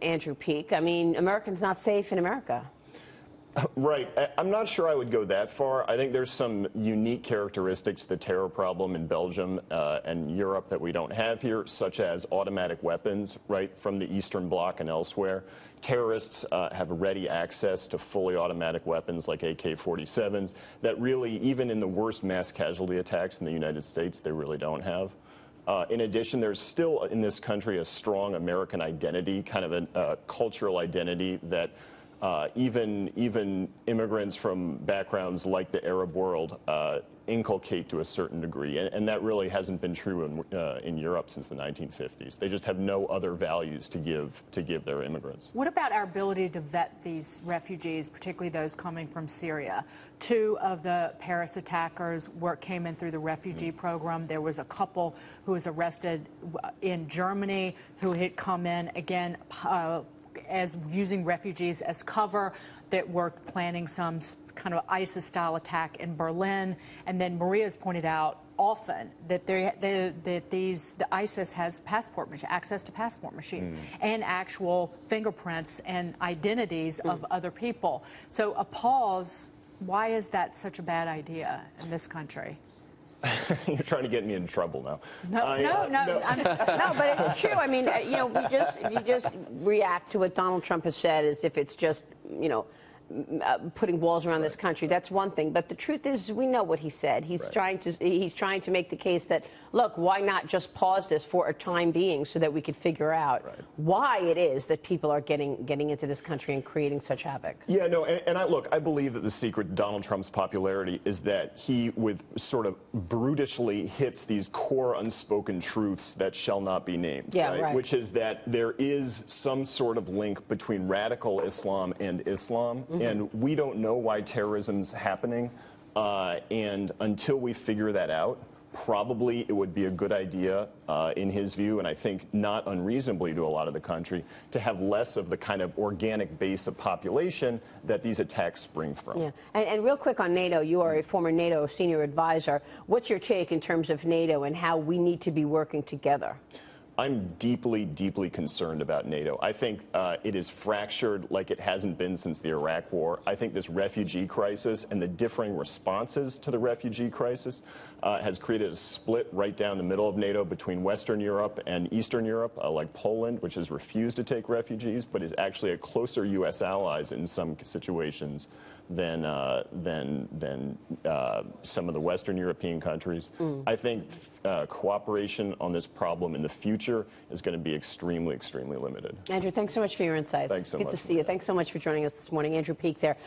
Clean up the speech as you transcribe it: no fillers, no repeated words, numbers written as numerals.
Andrew Peek. I mean, Americans not safe in America. Right. I'm not sure I would go that far. I think there's some unique characteristics to the terror problem in Belgium and Europe that we don't have here, such as automatic weapons, right, from the Eastern Bloc and elsewhere. Terrorists have ready access to fully automatic weapons like AK-47s that really, even in the worst mass casualty attacks in the United States, they really don't have. In addition, there's still in this country a strong American identity, kind of a cultural identity that even immigrants from backgrounds like the Arab world inculcate to a certain degree, and that really hasn't been true in Europe since the 1950s. They just have no other values to give their immigrants. What about our ability to vet these refugees, particularly those coming from Syria? 2 of the Paris attackers came in through the refugee program. There was a couple who was arrested in Germany who had come in again as using refugees as cover, that were planning some kind of ISIS-style attack in Berlin. And then Maria's pointed out often that the ISIS has access to passport machines and actual fingerprints and identities of other people. So a pause. Why is that such a bad idea in this country? You're trying to get me in trouble now. No, but it's true. I mean, you know, you just react to what Donald Trump has said as if it's just, you know, putting walls around this country. That's one thing. But the truth is, we know what he said. He's trying to make the case that, look, why not just pause this for a time being so that we could figure out why it is that people are getting into this country and creating such havoc. Yeah, no, and I believe that the secret to Donald Trump's popularity is that he, with sort of brutishly, hits these core unspoken truths that shall not be named. Yeah, Which is that there is some sort of link between radical Islam and Islam. And we don't know why terrorism's happening, and until we figure that out, probably it would be a good idea, in his view, and I think not unreasonably to a lot of the country, to have less of the kind of organic base of population that these attacks spring from. Yeah. And real quick on NATO, you are a former NATO senior advisor. What's your take in terms of NATO and how we need to be working together? I'm deeply, deeply concerned about NATO. I think it is fractured like it hasn't been since the Iraq War. I think this refugee crisis and the differing responses to the refugee crisis has created a split right down the middle of NATO between Western Europe and Eastern Europe, like Poland, which has refused to take refugees, but is actually a closer U.S. allies in some situations than some of the Western European countries. I think cooperation on this problem in the future is going to be extremely, extremely limited. Andrew, thanks so much for your insights. Thanks so much. Good to see you. Thanks so much for joining us this morning. Andrew Peek there.